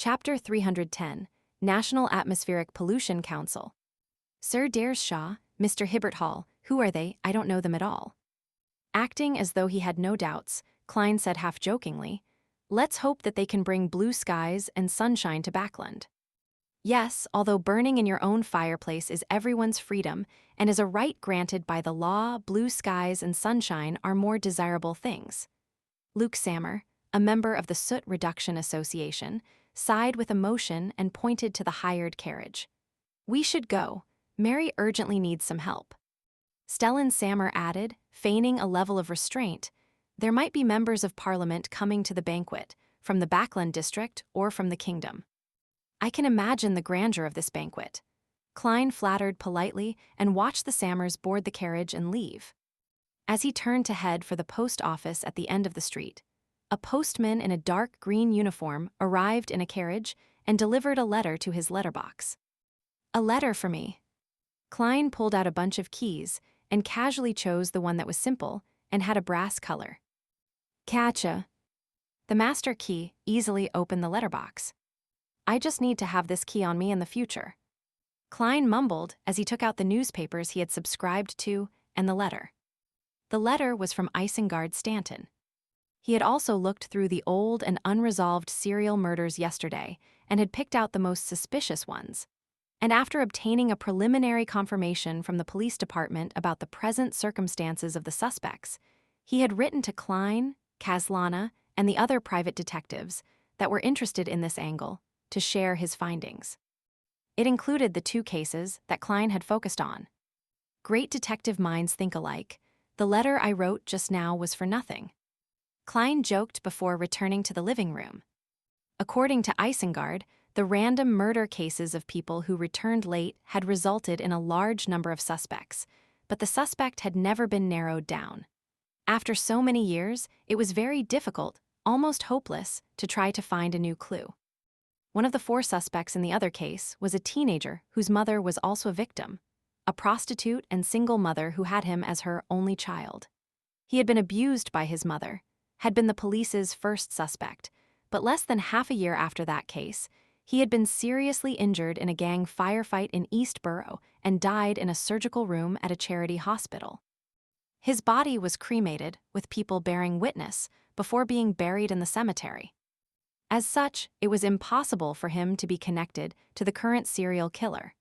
Chapter 310, National Atmospheric Pollution Council. Sir Dares Shaw, Mr. Hibbert Hall, who are they? I don't know them at all. Acting as though he had no doubts, Klein said half-jokingly, "Let's hope that they can bring blue skies and sunshine to Backland." Yes, although burning in your own fireplace is everyone's freedom and is a right granted by the law, blue skies and sunshine are more desirable things. Luke Sammer, a member of the Soot Reduction Association, sighed with emotion and pointed to the hired carriage. "We should go. Mary urgently needs some help." Stellan Sammer added, feigning a level of restraint, "There might be members of Parliament coming to the banquet, from the Backland district or from the kingdom." "I can imagine the grandeur of this banquet." Klein flattered politely and watched the Sammers board the carriage and leave. As he turned to head for the post office at the end of the street, a postman in a dark green uniform arrived in a carriage and delivered a letter to his letterbox. "A letter for me." Klein pulled out a bunch of keys and casually chose the one that was simple and had a brass color. "Catcha." The master key easily opened the letterbox. "I just need to have this key on me in the future." Klein mumbled as he took out the newspapers he had subscribed to and the letter. The letter was from Isengard Stanton. He had also looked through the old and unresolved serial murders yesterday and had picked out the most suspicious ones. And after obtaining a preliminary confirmation from the police department about the present circumstances of the suspects, he had written to Klein, Kaslana, and the other private detectives that were interested in this angle to share his findings. It included the two cases that Klein had focused on. Great detective minds think alike. The letter I wrote just now was for nothing. Klein joked before returning to the living room. According to Isengard, the random murder cases of people who returned late had resulted in a large number of suspects, but the suspect had never been narrowed down. After so many years, it was very difficult, almost hopeless, to try to find a new clue. One of the four suspects in the other case was a teenager whose mother was also a victim, a prostitute and single mother who had him as her only child. He had been abused by his mother, had been the police's first suspect, but less than half a year after that case, he had been seriously injured in a gang firefight in East Borough and died in a surgical room at a charity hospital. His body was cremated, with people bearing witness, before being buried in the cemetery. As such, it was impossible for him to be connected to the current serial killer.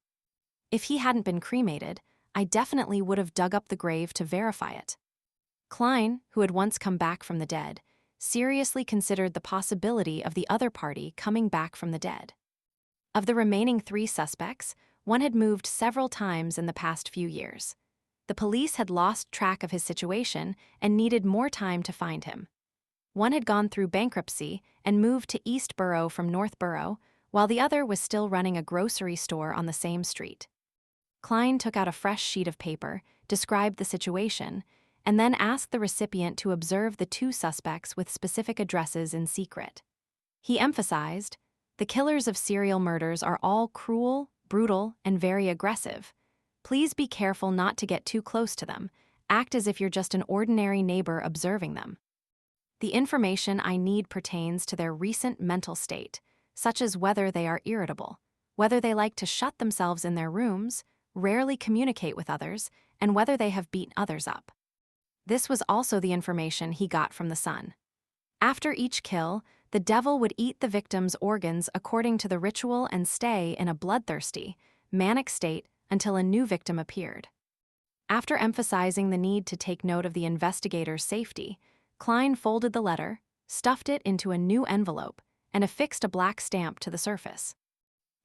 If he hadn't been cremated, I definitely would have dug up the grave to verify it. Klein, who had once come back from the dead, seriously considered the possibility of the other party coming back from the dead. Of the remaining three suspects, one had moved several times in the past few years. The police had lost track of his situation and needed more time to find him. One had gone through bankruptcy and moved to East Borough from North Borough, while the other was still running a grocery store on the same street. Klein took out a fresh sheet of paper, described the situation, and then asked the recipient to observe the two suspects with specific addresses in secret. He emphasized, "The killers of serial murders are all cruel, brutal, and very aggressive. Please be careful not to get too close to them. Act as if you're just an ordinary neighbor observing them. The information I need pertains to their recent mental state, such as whether they are irritable, whether they like to shut themselves in their rooms, rarely communicate with others, and whether they have beaten others up." This was also the information he got from the Sun. After each kill, the devil would eat the victim's organs according to the ritual and stay in a bloodthirsty, manic state until a new victim appeared. After emphasizing the need to take note of the investigator's safety, Klein folded the letter, stuffed it into a new envelope, and affixed a black stamp to the surface.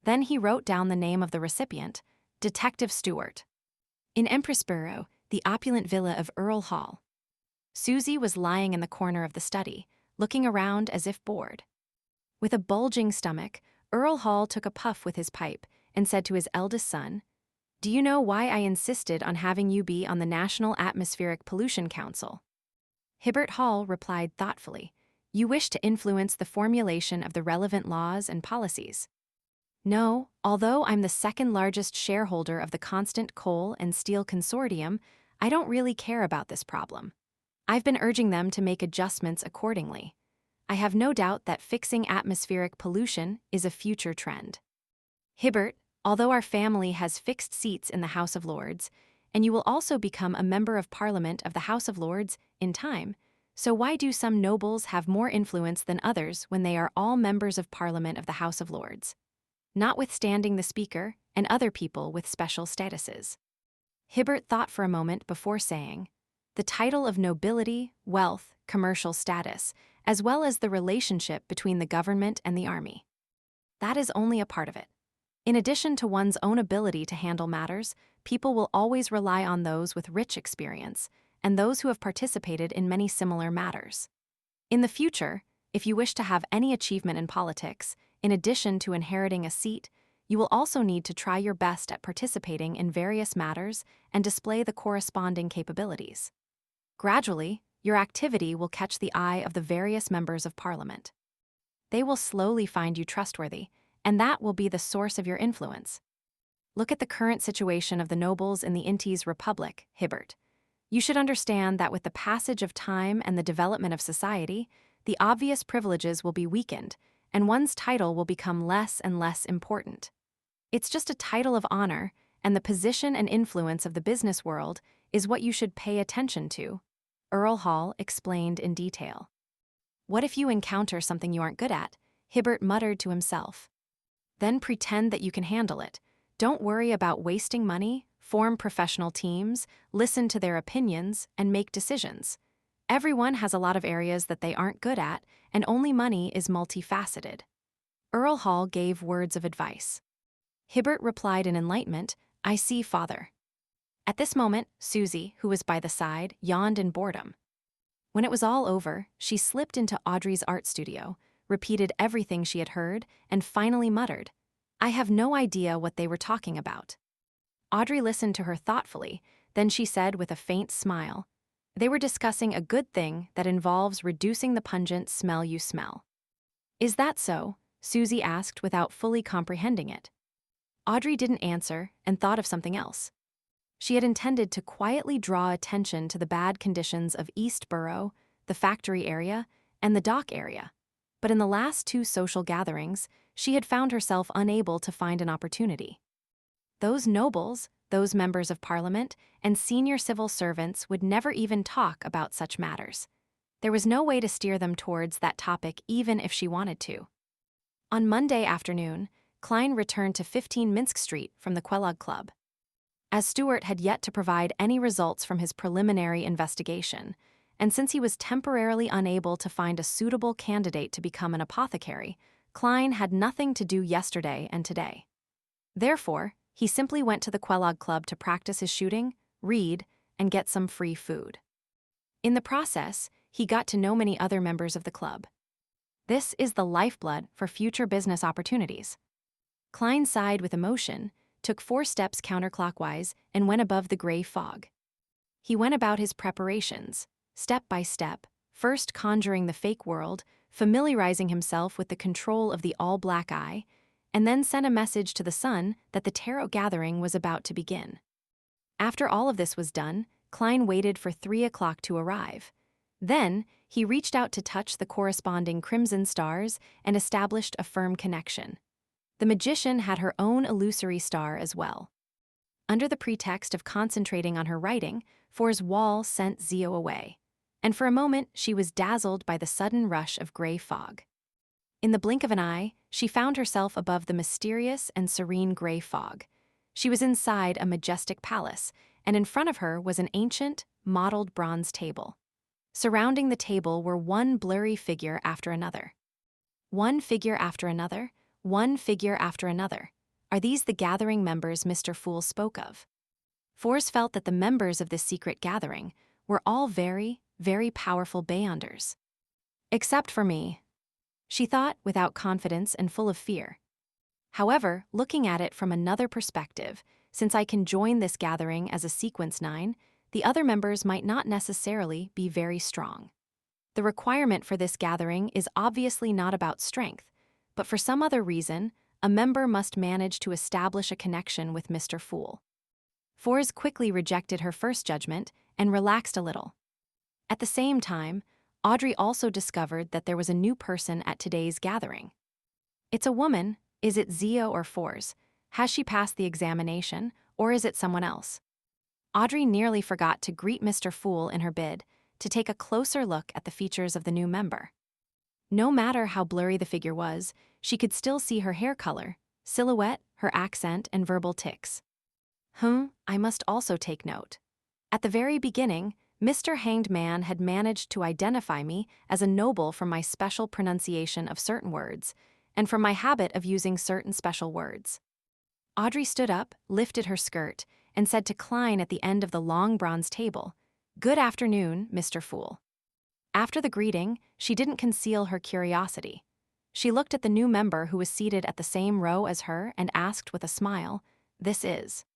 Then he wrote down the name of the recipient, Detective Stewart. In Empressborough, the opulent villa of Earl Hall. Susie was lying in the corner of the study, looking around as if bored. With a bulging stomach, Earl Hall took a puff with his pipe and said to his eldest son, "Do you know why I insisted on having you be on the National Atmospheric Pollution Council?" Hibbert Hall replied thoughtfully, "You wish to influence the formulation of the relevant laws and policies." "No, although I'm the second largest shareholder of the Constant Coal and Steel Consortium, I don't really care about this problem. I've been urging them to make adjustments accordingly. I have no doubt that fixing atmospheric pollution is a future trend. Hibbert, although our family has fixed seats in the House of Lords, and you will also become a member of Parliament of the House of Lords in time, so why do some nobles have more influence than others when they are all members of Parliament of the House of Lords, notwithstanding the Speaker and other people with special statuses? Hibbert thought for a moment before saying, the title of nobility, wealth, commercial status, as well as the relationship between the government and the army. That is only a part of it. In addition to one's own ability to handle matters, people will always rely on those with rich experience and those who have participated in many similar matters. In the future, if you wish to have any achievement in politics, in addition to inheriting a seat, you will also need to try your best at participating in various matters and display the corresponding capabilities. Gradually, your activity will catch the eye of the various members of Parliament. They will slowly find you trustworthy, and that will be the source of your influence. Look at the current situation of the nobles in the Intes Republic, Hibbert. You should understand that with the passage of time and the development of society, the obvious privileges will be weakened, and one's title will become less and less important. It's just a title of honor, and the position and influence of the business world is what you should pay attention to, Earl Hall explained in detail. What if you encounter something you aren't good at? Hibbert muttered to himself. Then pretend that you can handle it. Don't worry about wasting money, form professional teams, listen to their opinions, and make decisions. Everyone has a lot of areas that they aren't good at, and only money is multifaceted. Earl Hall gave words of advice. Hibbert replied in enlightenment, I see, father. At this moment, Susie, who was by the side, yawned in boredom. When it was all over, she slipped into Audrey's art studio, repeated everything she had heard, and finally muttered, I have no idea what they were talking about. Audrey listened to her thoughtfully, then she said with a faint smile, they were discussing a good thing that involves reducing the pungent smell you smell. Is that so? Susie asked without fully comprehending it. Audrey didn't answer and thought of something else. She had intended to quietly draw attention to the bad conditions of East Borough, the factory area, and the dock area. But in the last two social gatherings, she had found herself unable to find an opportunity. Those nobles, those members of Parliament, and senior civil servants would never even talk about such matters. There was no way to steer them towards that topic even if she wanted to. On Monday afternoon, Klein returned to 15 Minsk Street from the Kellogg Club. As Stuart had yet to provide any results from his preliminary investigation, and since he was temporarily unable to find a suitable candidate to become an apothecary, Klein had nothing to do yesterday and today. Therefore, he simply went to the Kellogg Club to practice his shooting, read, and get some free food. In the process, he got to know many other members of the club. This is the lifeblood for future business opportunities. Klein sighed with emotion, took 4 steps counterclockwise, and went above the gray fog. He went about his preparations, step by step, first conjuring the fake world, familiarizing himself with the control of the all-black eye, and then sent a message to the sun that the tarot gathering was about to begin. After all of this was done, Klein waited for 3 o'clock to arrive. Then, he reached out to touch the corresponding crimson stars and established a firm connection. The magician had her own illusory star as well. Under the pretext of concentrating on her writing, For's wall sent Zio away, and for a moment she was dazzled by the sudden rush of gray fog. In the blink of an eye, she found herself above the mysterious and serene gray fog. She was inside a majestic palace, and in front of her was an ancient, mottled bronze table. Surrounding the table were one blurry figure after another. One figure after another, one figure after another. Are these the gathering members Mr. Fool spoke of? Fors felt that the members of this secret gathering were all very, very powerful Beyonders. Except for me, she thought without confidence and full of fear. However, looking at it from another perspective, since I can join this gathering as a Sequence 9, the other members might not necessarily be very strong. The requirement for this gathering is obviously not about strength, but for some other reason, a member must manage to establish a connection with Mr. Fool. Fors quickly rejected her first judgment and relaxed a little. At the same time, Audrey also discovered that there was a new person at today's gathering. It's a woman. Is it Zia or Fours? Has she passed the examination, or is it someone else? Audrey nearly forgot to greet Mr. Fool in her bid to take a closer look at the features of the new member. No matter how blurry the figure was, she could still see her hair color, silhouette, her accent, and verbal tics. I must also take note. At the very beginning, Mr. Hanged Man had managed to identify me as a noble from my special pronunciation of certain words, and from my habit of using certain special words. Audrey stood up, lifted her skirt, and said to Klein at the end of the long bronze table, "Good afternoon, Mr. Fool." After the greeting, she didn't conceal her curiosity. She looked at the new member who was seated at the same row as her and asked with a smile, "This is